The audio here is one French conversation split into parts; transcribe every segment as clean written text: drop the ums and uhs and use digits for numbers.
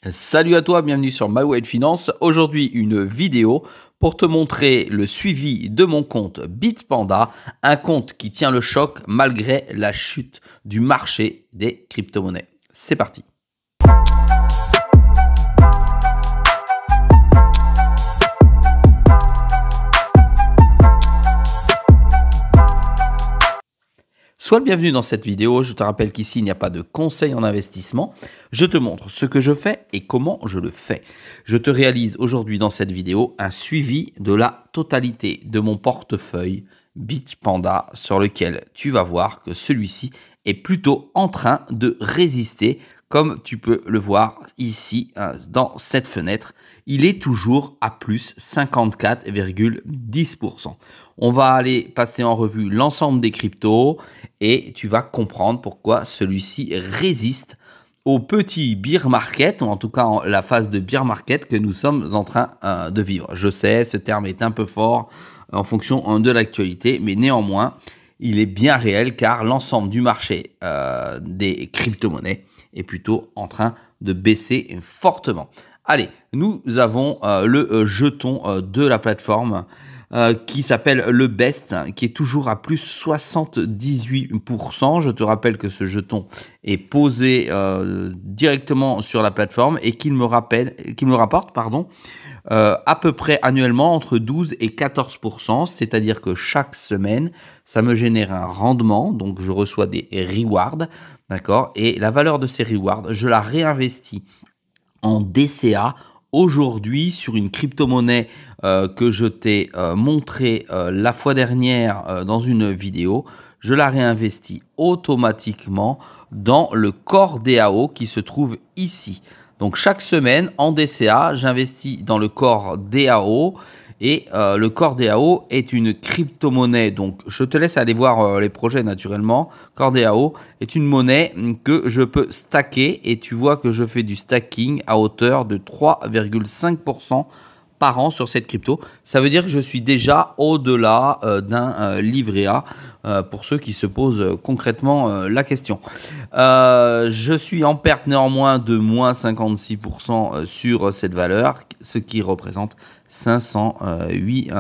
Salut à toi, bienvenue sur My Way Finance. Aujourd'hui, une vidéo pour te montrer le suivi de mon compte Bitpanda, un compte qui tient le choc malgré la chute du marché des crypto-monnaies. C'est parti. Sois le bienvenu dans cette vidéo. Je te rappelle qu'ici, il n'y a pas de conseil en investissement. Je te montre ce que je fais et comment je le fais. Je te réalise aujourd'hui dans cette vidéo un suivi de la totalité de mon portefeuille Bitpanda sur lequel tu vas voir que celui-ci est plutôt en train de résister. Comme tu peux le voir ici dans cette fenêtre, il est toujours à plus 54,10%. On va aller passer en revue l'ensemble des cryptos et tu vas comprendre pourquoi celui-ci résiste au petit bear market, ou en tout cas la phase de bear market que nous sommes en train de vivre. Je sais, ce terme est un peu fort en fonction de l'actualité, mais néanmoins, il est bien réel car l'ensemble du marché des crypto-monnaies est plutôt en train de baisser fortement. Allez, nous avons le jeton de la plateforme qui s'appelle le Best, qui est toujours à plus 78%. Je te rappelle que ce jeton est posé directement sur la plateforme et qu'il me rapporte à peu près annuellement entre 12 et 14%, c'est-à-dire que chaque semaine, ça me génère un rendement, donc je reçois des rewards, d'accord, et la valeur de ces rewards, je la réinvestis en DCA aujourd'hui sur une crypto-monnaie que je t'ai montré la fois dernière dans une vidéo. Je la réinvestis automatiquement dans le Core DAO qui se trouve ici. Donc chaque semaine en DCA, j'investis dans le Core DAO et le Core DAO est une crypto-monnaie. Donc je te laisse aller voir les projets naturellement. Core DAO est une monnaie que je peux stacker et tu vois que je fais du stacking à hauteur de 3,5% par an sur cette crypto. Ça veut dire que je suis déjà au-delà d'un livret A pour ceux qui se posent concrètement la question. Je suis en perte néanmoins de moins 56% sur cette valeur, ce qui représente 508 $.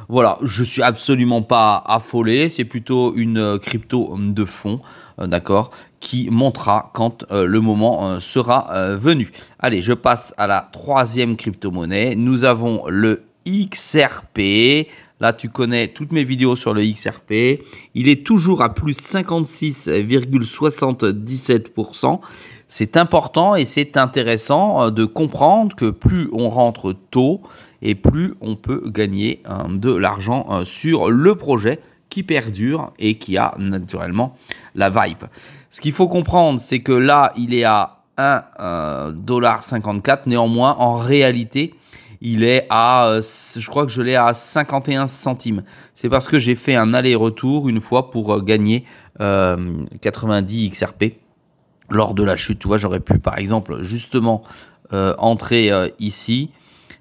Voilà, je suis absolument pas affolé, c'est plutôt une crypto de fond, d'accord, qui montera quand le moment sera venu. Allez, je passe à la troisième crypto-monnaie. Nous avons le XRP. Là, tu connais toutes mes vidéos sur le XRP. Il est toujours à plus 56,77%. C'est important et c'est intéressant de comprendre que plus on rentre tôt et plus on peut gagner de l'argent sur le projet qui perdure et qui a naturellement la vibe. Ce qu'il faut comprendre, c'est que là, il est à 1,54 $. Néanmoins, en réalité, il est à, je crois que je l'ai à 51 centimes. C'est parce que j'ai fait un aller-retour une fois pour gagner 90 XRP lors de la chute. Tu vois, j'aurais pu, par exemple, justement entrer ici,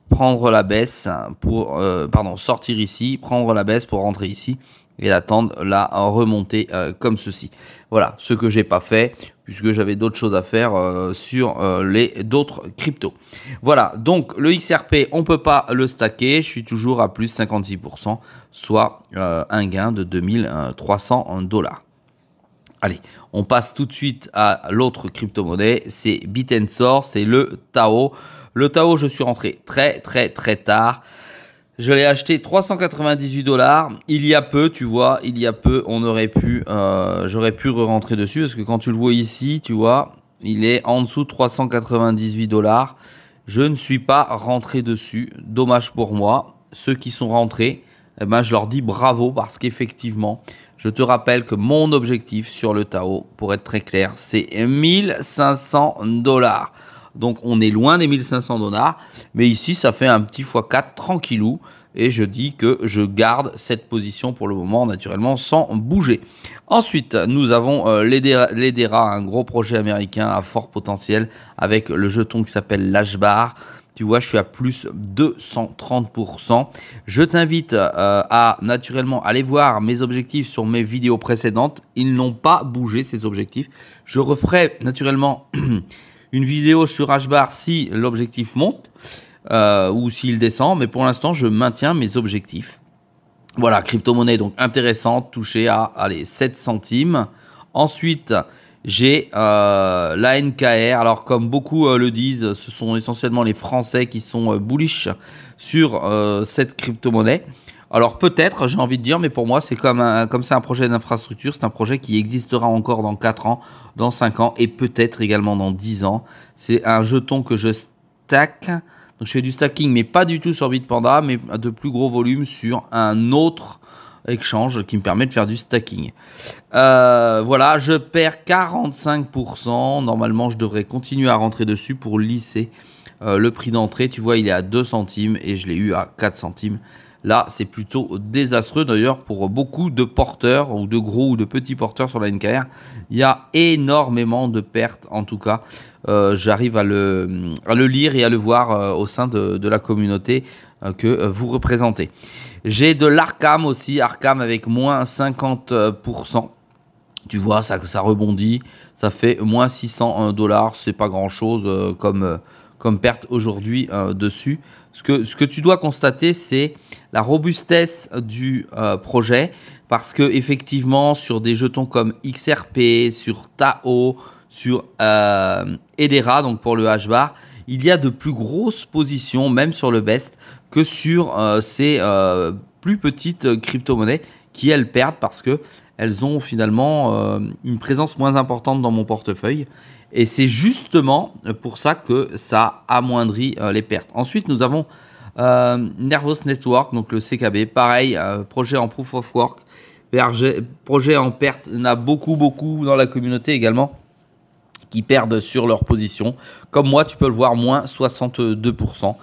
prendre la baisse pour, sortir ici, prendre la baisse pour rentrer ici et attendre la remontée comme ceci. Voilà, ce que j'ai pas fait puisque j'avais d'autres choses à faire sur d'autres cryptos. Voilà, donc le XRP, on peut pas le stacker. Je suis toujours à plus 56%, soit un gain de 2300 $. Allez, on passe tout de suite à l'autre crypto-monnaie, c'est Bit&Source, c'est le Tao. Le Tao, je suis rentré très tard. Je l'ai acheté 398 $. Il y a peu, tu vois, on aurait pu, j'aurais pu re-rentrer dessus parce que quand tu le vois ici, tu vois, il est en dessous de 398 $. Je ne suis pas rentré dessus, dommage pour moi. Ceux qui sont rentrés, eh ben, je leur dis bravo parce qu'effectivement, je te rappelle que mon objectif sur le Tao, pour être très clair, c'est 1500 $. Donc, on est loin des 1500 $. Mais ici, ça fait un petit x4 tranquillou. Et je dis que je garde cette position pour le moment, naturellement, sans bouger. Ensuite, nous avons l'Edera, un gros projet américain à fort potentiel avec le jeton qui s'appelle Lashbar. Tu vois, je suis à plus 230%. Je t'invite à naturellement aller voir mes objectifs sur mes vidéos précédentes. Ils n'ont pas bougé, ces objectifs. Je referai naturellement une vidéo sur HBAR si l'objectif monte ou s'il descend. Mais pour l'instant, je maintiens mes objectifs. Voilà, crypto-monnaie donc intéressante, touchée à allez, 7 centimes. Ensuite, j'ai la NKR. Alors, comme beaucoup le disent, ce sont essentiellement les Français qui sont bullish sur cette crypto-monnaie. Alors, peut-être, j'ai envie de dire, mais pour moi, c'est comme c'est un projet d'infrastructure, c'est un projet qui existera encore dans 4 ans, dans 5 ans et peut-être également dans 10 ans. C'est un jeton que je stack. Donc, je fais du stacking, mais pas du tout sur Bitpanda, mais de plus gros volume sur un autre exchange qui me permet de faire du stacking. Voilà, je perds 45%. Normalement, je devrais continuer à rentrer dessus pour lisser le prix d'entrée. Tu vois, il est à 2 centimes et je l'ai eu à 4 centimes. Là, c'est plutôt désastreux d'ailleurs pour beaucoup de porteurs ou de gros ou de petits porteurs sur la NKR. Il y a énormément de pertes en tout cas. J'arrive à le lire et à le voir au sein de la communauté que vous représentez. J'ai de l'Arkham aussi, Arkham avec moins 50%. Tu vois, ça rebondit, ça fait moins 600 $. C'est pas grand chose comme perte aujourd'hui dessus. Ce que tu dois constater, c'est la robustesse du projet parce que effectivement, sur des jetons comme XRP, sur Tao, sur Hedera, donc pour le HBAR, il y a de plus grosses positions, même sur le best, que sur ces plus petites crypto-monnaies qui, elles, perdent parce qu'elles ont finalement une présence moins importante dans mon portefeuille. Et c'est justement pour ça que ça amoindrit les pertes. Ensuite, nous avons Nervos Network, donc le CKB. Pareil, projet en Proof of Work. Projet en perte. Il y en a beaucoup dans la communauté également qui perdent sur leur position. Comme moi, tu peux le voir, moins 62%.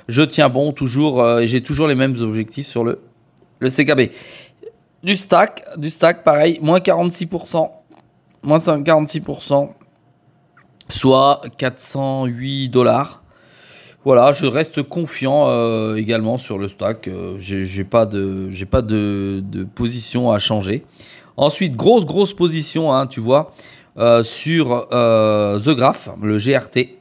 Je tiens bon toujours, j'ai toujours les mêmes objectifs sur le CKB. Du stack, pareil, moins 46%. Moins 46%. Soit 408 $. Voilà, je reste confiant également sur le stack. J'ai pas de position à changer. Ensuite, grosse position, hein, tu vois, sur The Graph, le GRT.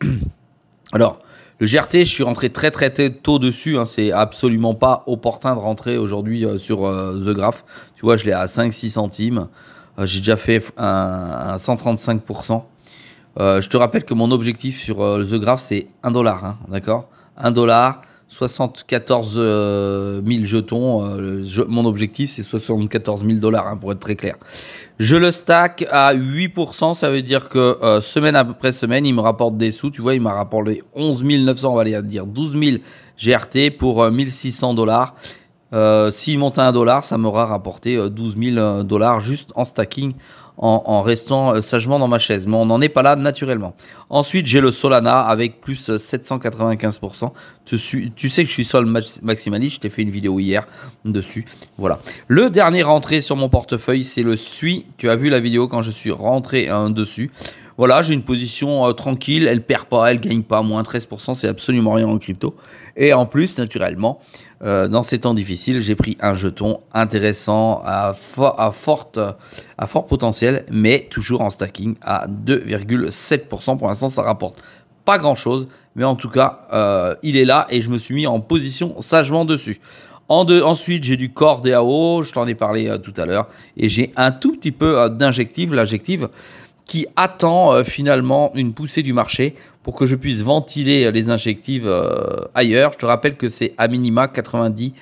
Alors, le GRT, je suis rentré très tôt dessus. Hein, c'est absolument pas opportun de rentrer aujourd'hui sur The Graph. Tu vois, je l'ai à 5-6 centimes. J'ai déjà fait un 135%. Je te rappelle que mon objectif sur The Graph, c'est 1 $, hein, d'accord ? 1 $, 74 000 jetons. Mon objectif, c'est 74 000 $, hein, pour être très clair. Je le stack à 8%. Ça veut dire que semaine après semaine, il me rapporte des sous. Tu vois, il m'a rapporté 11 900, on va aller dire 12 000 GRT pour 1 600 $. S'il monte à 1 $, ça m'aura rapporté 12 000 $ juste en stacking, en restant sagement dans ma chaise. Mais on n'en est pas là naturellement. Ensuite, j'ai le Solana avec plus 795%. Tu sais que je suis sol maximaliste. Je t'ai fait une vidéo hier dessus. Voilà. Le dernier rentré sur mon portefeuille, c'est le SUI. Tu as vu la vidéo quand je suis rentré dessus. Voilà, j'ai une position tranquille. Elle perd pas, elle gagne pas. Moins 13%, c'est absolument rien en crypto. Et en plus, naturellement, dans ces temps difficiles, j'ai pris un jeton intéressant à fort potentiel, mais toujours en stacking à 2,7%. Pour l'instant, ça rapporte pas grand-chose, mais en tout cas, il est là et je me suis mis en position sagement dessus. Ensuite, j'ai du Core DAO, je t'en ai parlé tout à l'heure, et j'ai un tout petit peu d'injective, l'injective qui attend finalement une poussée du marché pour que je puisse ventiler les injectives ailleurs. Je te rappelle que c'est à minima 90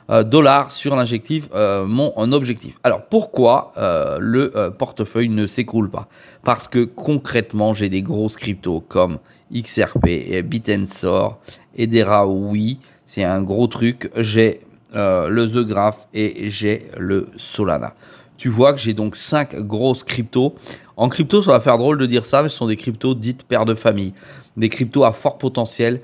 $ sur l'injective, mon objectif. Alors pourquoi le portefeuille ne s'écroule pas? Parce que concrètement, j'ai des grosses cryptos comme XRP, Bit&Sor, Hedera, oui, c'est un gros truc. J'ai le The Graph et j'ai le Solana. Tu vois que j'ai donc 5 grosses cryptos. En crypto, ça va faire drôle de dire ça, mais ce sont des cryptos dites pères de famille. Des cryptos à fort potentiel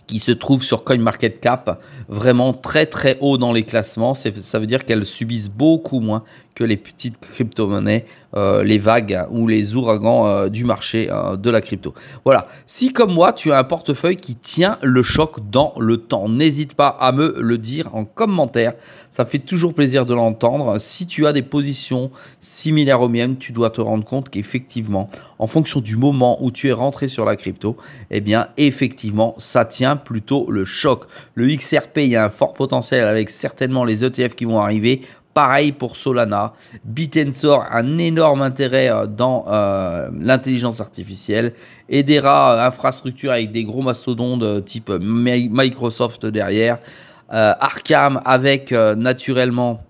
qui se trouvent sur CoinMarketCap vraiment très haut dans les classements. Ça veut dire qu'elles subissent beaucoup moins que les petites crypto-monnaies, les vagues ou les ouragans du marché de la crypto. Voilà, si comme moi, tu as un portefeuille qui tient le choc dans le temps, n'hésite pas à me le dire en commentaire. Ça fait toujours plaisir de l'entendre. Si tu as des positions similaires aux miennes, tu dois te rendre compte qu'effectivement, en fonction du moment où tu es rentré sur la crypto, eh bien, effectivement, ça tient plutôt le choc. Le XRP, il y a un fort potentiel avec certainement les ETF qui vont arriver. Pareil pour Solana. Bitensor, un énorme intérêt dans l'intelligence artificielle. Hedera, infrastructure avec des gros mastodontes type Microsoft derrière. Arkham avec naturellement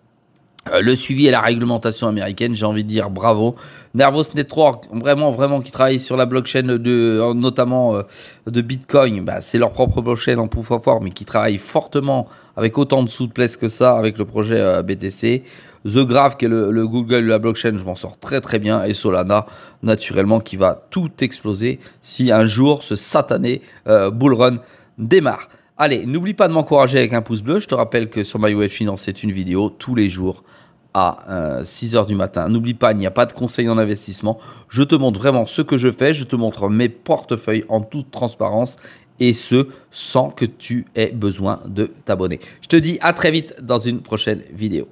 le suivi et la réglementation américaine, j'ai envie de dire bravo. Nervos Network, vraiment qui travaille sur la blockchain notamment de Bitcoin. Bah, c'est leur propre blockchain en proof of work, mais qui travaille fortement avec autant de souplesse que ça avec le projet BTC. The Graph, qui est le Google de la blockchain, je m'en sors très bien. Et Solana, naturellement, qui va tout exploser si un jour ce satané bull run démarre. Allez, n'oublie pas de m'encourager avec un pouce bleu. Je te rappelle que sur MyWeb Finance, c'est une vidéo tous les jours à 6 h du matin. N'oublie pas, il n'y a pas de conseil en investissement. Je te montre vraiment ce que je fais. Je te montre mes portefeuilles en toute transparence et ce, sans que tu aies besoin de t'abonner. Je te dis à très vite dans une prochaine vidéo.